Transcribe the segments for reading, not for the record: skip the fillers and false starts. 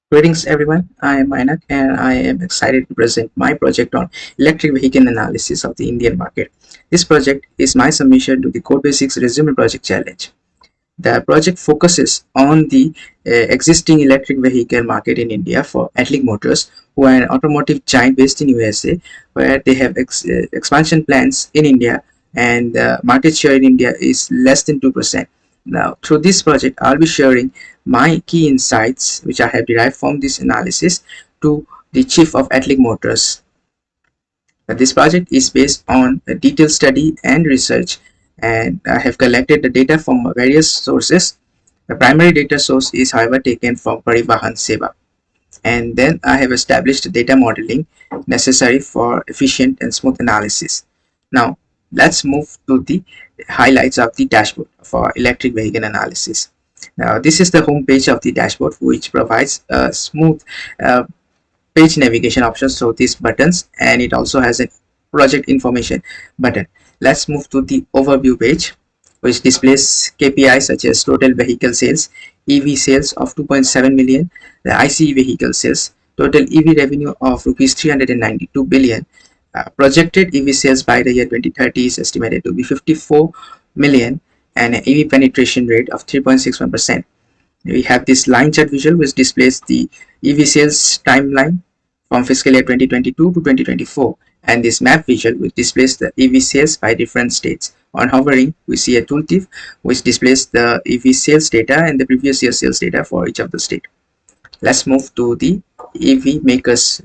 Greetings everyone, I am Mainak and I am excited to present my project on electric vehicle analysis of the Indian market. This project is my submission to the Codebasics Resume Project Challenge. The project focuses on the existing electric vehicle market in India for Atlic Motors, who are an automotive giant based in USA, where they have expansion plans in India and market share in India is less than 2%. Now, through this project, I'll be sharing my key insights which I have derived from this analysis to the chief of Atlic Motors. This project is based on a detailed study and research, and I have collected the data from various sources. The primary data source is however taken from Parivahan Seva, and then I have established data modeling necessary for efficient and smooth analysis. Now let's move to the highlights of the dashboard for electric vehicle analysis. Now this is the home page of the dashboard, which provides a smooth page navigation options through these buttons, and it also has a project information button. Let's move to the overview page, which displays KPIs such as total vehicle sales, EV sales of 2.7 million, the ICE vehicle sales, total EV revenue of rupees 392 billion. Projected EV sales by the year 2030 is estimated to be 54 million, and an EV penetration rate of 3.61%. We have this line chart visual which displays the EV sales timeline from fiscal year 2022 to 2024, and this map visual which displays the EV sales by different states. On hovering, we see a tooltip which displays the EV sales data and the previous year sales data for each of the state. Let's move to the EV makers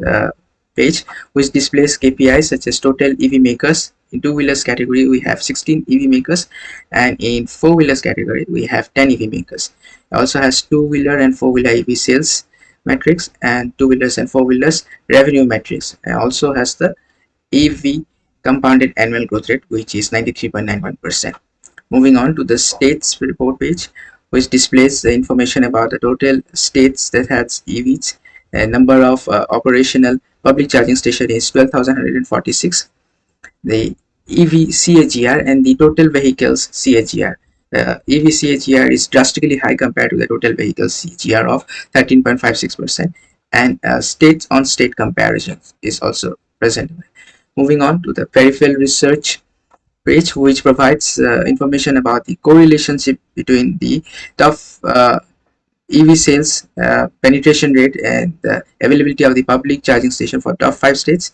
page, which displays KPIs such as total EV makers. In two-wheelers category, we have 16 EV makers, and in four-wheelers category, we have 10 EV makers. It also has two-wheeler and four-wheeler EV sales metrics and two-wheelers and four-wheelers revenue metrics. It also has the EV compounded annual growth rate, which is 93.91%. Moving on to the states report page, which displays the information about the total states that has EVs. The number of operational public charging station is 12,146. The EV CAGR and the total vehicles CAGR. EV CAGR is drastically high compared to the total vehicles CAGR of 13.56%, and states on state comparison is also present. Moving on to the peripheral research page, which provides information about the correlationship between the top EV sales penetration rate and the availability of the public charging station for top 5 states,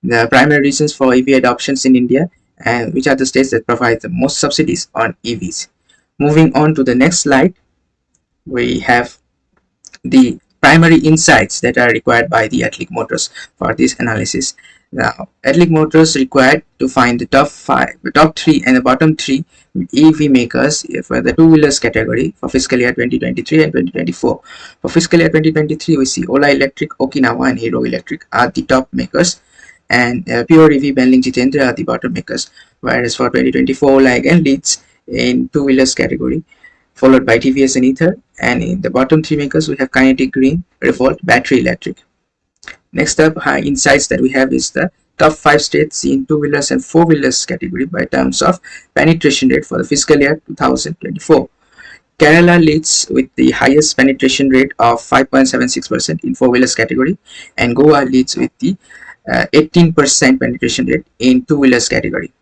the primary reasons for EV adoptions in India, and which are the states that provide the most subsidies on EVs. Moving on to the next slide, we have the primary insights that are required by the Atlic Motors for this analysis. Now, Atlic Motors required to find the top 3 and the bottom 3 EV makers for the two-wheelers category for fiscal year 2023 and 2024. For fiscal year 2023, we see Ola Electric, Okinawa, and Hero Electric are the top makers, and Pure EV, Benling, Jitendra are the bottom makers. Whereas for 2024, Ola again leads in two-wheelers category, followed by TVS and Ether, and in the bottom 3 makers we have Kinetic Green, Revolt, Battery Electric. Next up, insights that we have is the top 5 states in two-wheelers and four-wheelers category by terms of penetration rate for the fiscal year 2024. Kerala leads with the highest penetration rate of 5.76% in four-wheelers category, and Goa leads with the 18% penetration rate in two-wheelers category.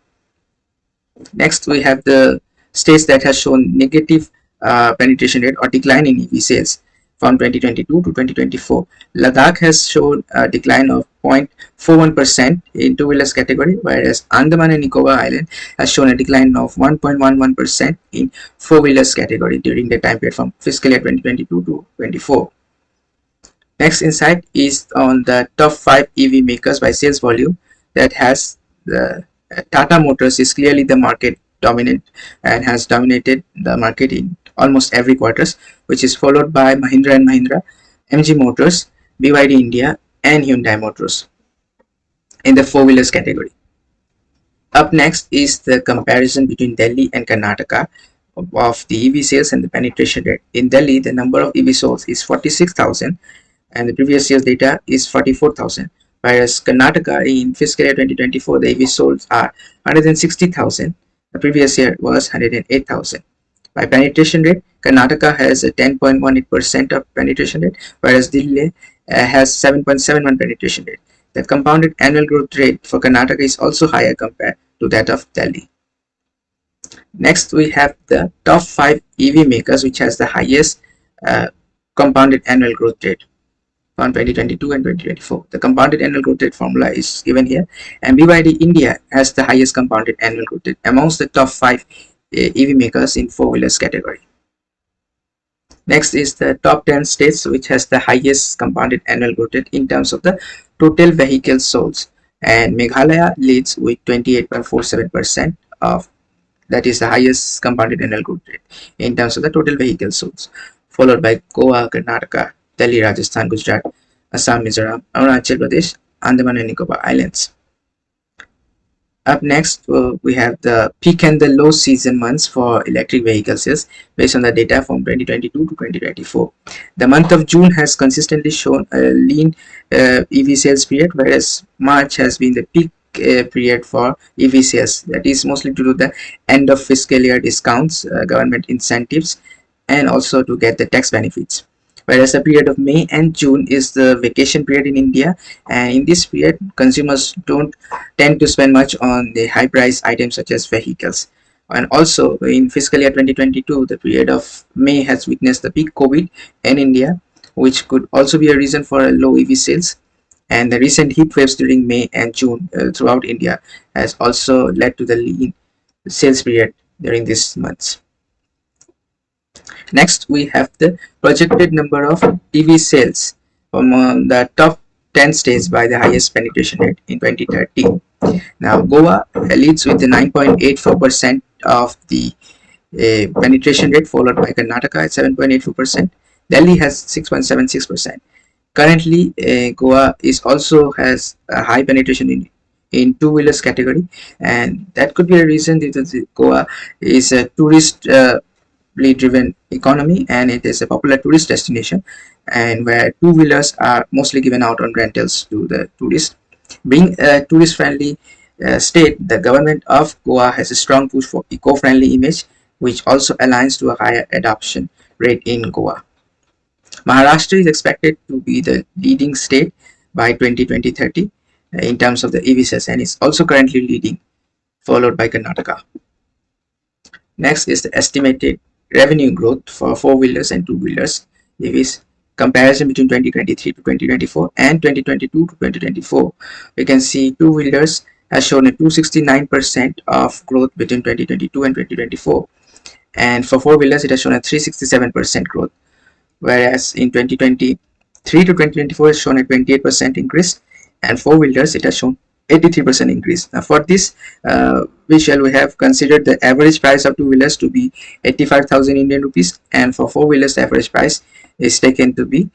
Next, we have the states that has shown negative penetration rate or decline in EV sales from 2022 to 2024. Ladakh has shown a decline of 0.41% in two-wheelers category, whereas Andaman and Nicobar Island has shown a decline of 1.11% in four-wheelers category during the time period from fiscal year 2022 to 24. Next insight is on the top 5 EV makers by sales volume. That has the Tata Motors is clearly the market dominant and has dominated the market in almost every quarters, which is followed by Mahindra and Mahindra, MG Motors, BYD India, and Hyundai Motors in the four-wheelers category. Up next is the comparison between Delhi and Karnataka of the EV sales and the penetration rate. In Delhi, the number of EV sold is 46,000, and the previous year's data is 44,000. Whereas Karnataka in fiscal year 2024, the EV sold are 160,000. The previous year was 108,000. By penetration rate, Karnataka has a 10.18% of penetration rate, whereas Delhi has 7.71 penetration rate. The compounded annual growth rate for Karnataka is also higher compared to that of Delhi. Next, we have the top 5 EV makers, which has the highest uh, compounded annual growth rate from 2022 and 2024. The compounded annual growth rate formula is given here, and BYD India has the highest compounded annual growth rate amongst the top 5 EV makers in four-wheelers category. Next is the top 10 states which has the highest compounded annual growth rate in terms of the total vehicles sold, and Meghalaya leads with 28.47% of, that is the highest compounded annual growth rate in terms of the total vehicles sold, followed by Goa, Karnataka, Delhi, Rajasthan, Gujarat, Assam, Mizoram, Arunachal Pradesh, Andaman and Nicobar Islands. Up next, we have the peak and the low season months for electric vehicle sales based on the data from 2022 to 2024. The month of June has consistently shown a lean EV sales period, whereas March has been the peak period for EV sales. That is mostly due to the end of fiscal year discounts, government incentives, and also to get the tax benefits. Whereas the period of May and June is the vacation period in India, and in this period, consumers don't tend to spend much on the high price items such as vehicles. And also in fiscal year 2022, the period of May has witnessed the peak COVID in India, which could also be a reason for a low EV sales. And the recent heat waves during May and June throughout India has also led to the lean sales period during these months. Next, we have the projected number of EV sales from the top 10 states by the highest penetration rate in 2030. Now, Goa leads with the 9.84% of the penetration rate, followed by Karnataka at 7.84%. Delhi has 6.76%. Currently, Goa is also has a high penetration in two-wheelers category, and that could be a reason because Goa is a tourist driven economy, and it is a popular tourist destination, and where two-wheelers are mostly given out on rentals to the tourists. Being a tourist friendly state, the government of Goa has a strong push for eco-friendly image, which also aligns to a higher adoption rate in Goa. Maharashtra is expected to be the leading state by 2020-30 in terms of the EV sales, and is also currently leading, followed by Karnataka. Next is the estimated revenue growth for four-wheelers and two-wheelers EVs. Comparison between 2023 to 2024 and 2022 to 2024. We can see two-wheelers has shown a 269% of growth between 2022 and 2024. And for four-wheelers, it has shown a 367% growth. Whereas in 2023 to 2024, it's shown a 28% increase. And four-wheelers, it has shown 83% increase. Now for this visual, we have considered the average price of two-wheelers to be 85,000 Indian rupees, and for four-wheelers the average price is taken to be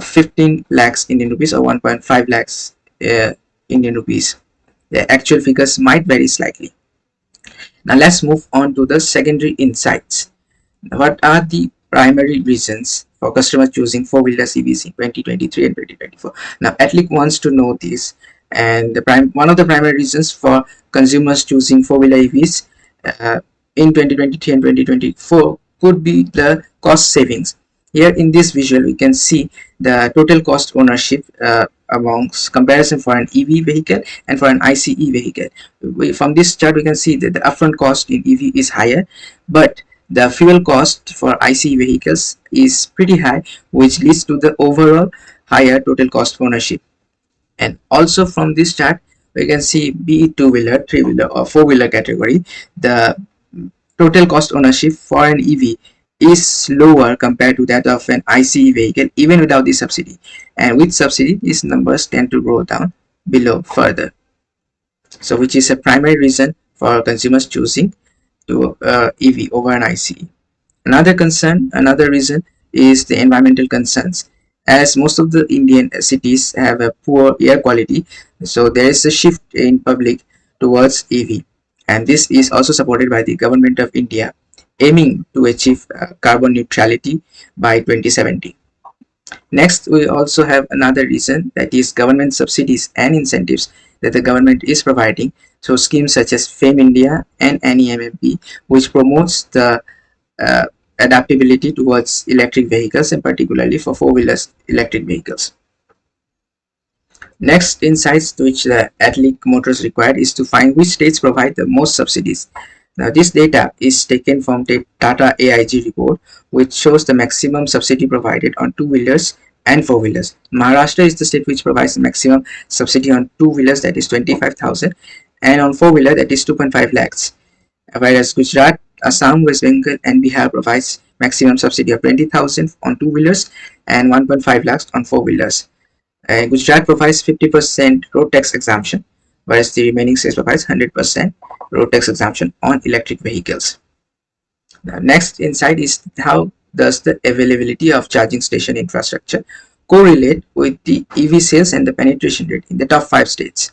15 lakhs Indian rupees or 1.5 lakhs Indian rupees. The actual figures might vary slightly. Now let's move on to the secondary insights. What are the primary reasons for customers choosing four-wheeler EVs in 2023 and 2024? Now Atlic wants to know this, and one of the primary reasons for consumers choosing four-wheeler EVs in 2023 and 2024 could be the cost savings. Here in this visual, we can see the total cost ownership amongst comparison for an EV vehicle and for an ICE vehicle. From this chart, we can see that the upfront cost in EV is higher, but the fuel cost for ICE vehicles is pretty high, which leads to the overall higher total cost of ownership. And also from this chart, we can see be it two-wheeler, three-wheeler or four-wheeler category, the total cost ownership for an EV is lower compared to that of an ICE vehicle even without the subsidy, and with subsidy these numbers tend to go down below further. So which is a primary reason for consumers choosing to EV over an ICE. Another reason is the environmental concerns. As most of the Indian cities have a poor air quality, so there is a shift in public towards EV, and this is also supported by the government of India aiming to achieve carbon neutrality by 2070. Next, we also have another reason, that is government subsidies and incentives that the government is providing. So schemes such as FAME India and NEMMP, which promotes the uh, adaptability towards electric vehicles, and particularly for four-wheelers electric vehicles. Next insights which the Atlic Motors required is to find which states provide the most subsidies. Now this data is taken from the Tata AIG report, which shows the maximum subsidy provided on two-wheelers and four-wheelers. Maharashtra is the state which provides the maximum subsidy on two-wheelers, that is 25,000, and on four-wheeler, that is 2.5 lakhs. Whereas Gujarat, Assam, West Bengal and Bihar provides maximum subsidy of 20,000 on two-wheelers and 1.5 lakhs on four-wheelers. Gujarat provides 50% road tax exemption, whereas the remaining states provides 100% road tax exemption on electric vehicles. The next insight is how does the availability of charging station infrastructure correlate with the EV sales and the penetration rate in the top 5 states.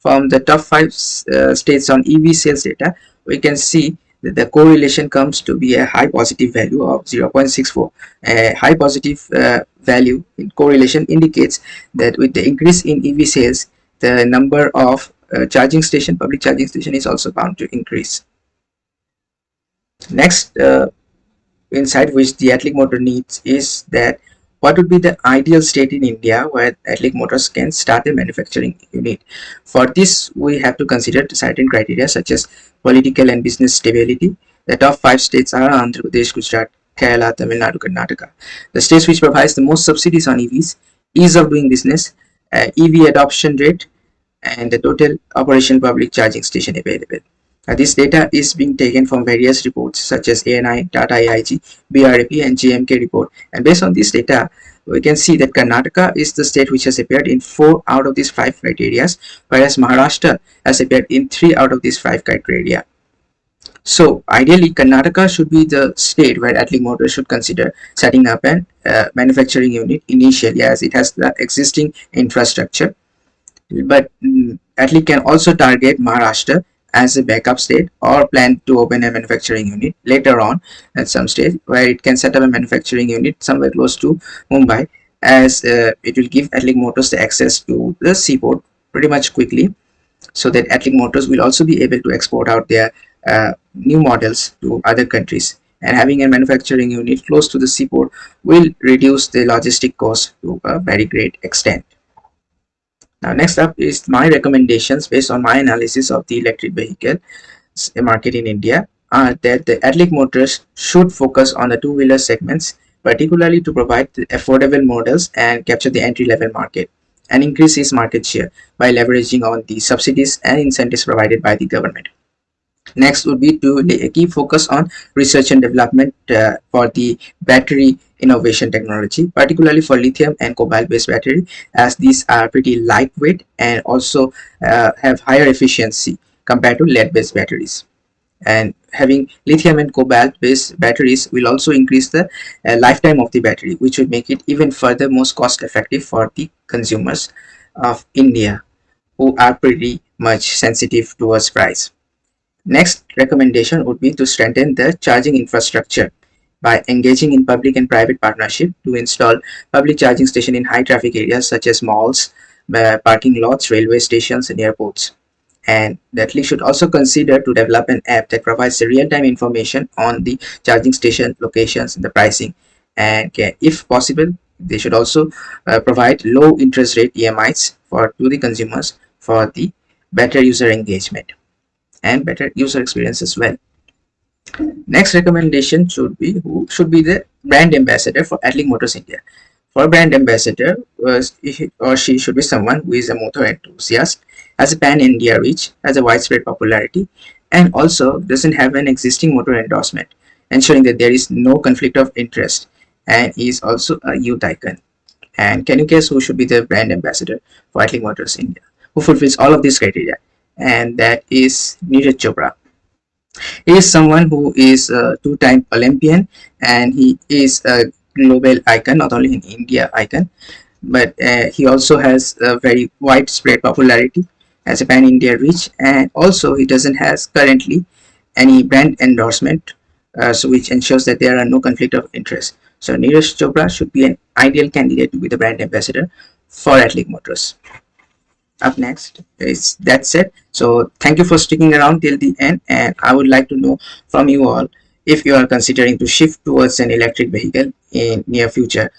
From the top 5 states on EV sales data, we can see that the correlation comes to be a high positive value of 0.64. A high positive value in correlation indicates that with the increase in EV sales, the number of public charging station is also bound to increase. Next insight which the Atlic Motor needs is that what would be the ideal state in India where Atlic Motors can start a manufacturing unit. For this, we have to consider certain criteria such as political and business stability. The top 5 states are Andhra Pradesh, Gujarat, Kerala, Tamil Nadu, Karnataka. The states which provides the most subsidies on EVs, ease of doing business, EV adoption rate, and the total operation public charging station available. This data is being taken from various reports such as ANI, Tata AIG, BRAP and JMK report, and based on this data we can see that Karnataka is the state which has appeared in 4 out of these 5 criteria, whereas Maharashtra has appeared in 3 out of these 5 criteria. So ideally Karnataka should be the state where Atlic Motors should consider setting up an manufacturing unit initially, as it has the existing infrastructure. But Atlic can also target Maharashtra as a backup state or plan to open a manufacturing unit later on at some stage where it can set up a manufacturing unit somewhere close to Mumbai, as it will give Atlic Motors the access to the seaport pretty much quickly, so that Atlic Motors will also be able to export out their new models to other countries, and having a manufacturing unit close to the seaport will reduce the logistic cost to a very great extent. Now next up is my recommendations based on my analysis of the electric vehicle market in India are that the Atlic Motors should focus on the two-wheeler segments, particularly to provide the affordable models and capture the entry-level market and increase its market share by leveraging on the subsidies and incentives provided by the government. Next would be to keep focus on research and development for the battery innovation technology, particularly for lithium and cobalt based battery, as these are pretty lightweight and also have higher efficiency compared to lead based batteries. And having lithium and cobalt based batteries will also increase the lifetime of the battery, which would make it even further most cost effective for the consumers of India, who are pretty much sensitive towards price. Next recommendation would be to strengthen the charging infrastructure by engaging in public and private partnership to install public charging station in high traffic areas such as malls, parking lots, railway stations and airports. And that we should also consider to develop an app that provides real-time information on the charging station locations and the pricing, and if possible they should also provide low interest rate EMIs to the consumers for the better user engagement and better user experience as well. Next recommendation should be who should be the brand ambassador for Atlic Motors India. For brand ambassador, he or she should be someone who is a motor enthusiast, has a pan-India reach, has a widespread popularity, and also doesn't have an existing motor endorsement, ensuring that there is no conflict of interest, and is also a youth icon. And can you guess who should be the brand ambassador for Atlic Motors India, who fulfills all of these criteria? And that is Neeraj Chopra. He is someone who is a two-time Olympian, and he is a global icon, not only in India icon, but he also has a very widespread popularity as a pan-India reach, and also he doesn't has currently any brand endorsement, so which ensures that there are no conflict of interest. So Neeraj Chopra should be an ideal candidate to be the brand ambassador for Atlic Motors. Up next is that's it. So thank you for sticking around till the end, and I would like to know from you all If you are considering to shift towards an electric vehicle in near future,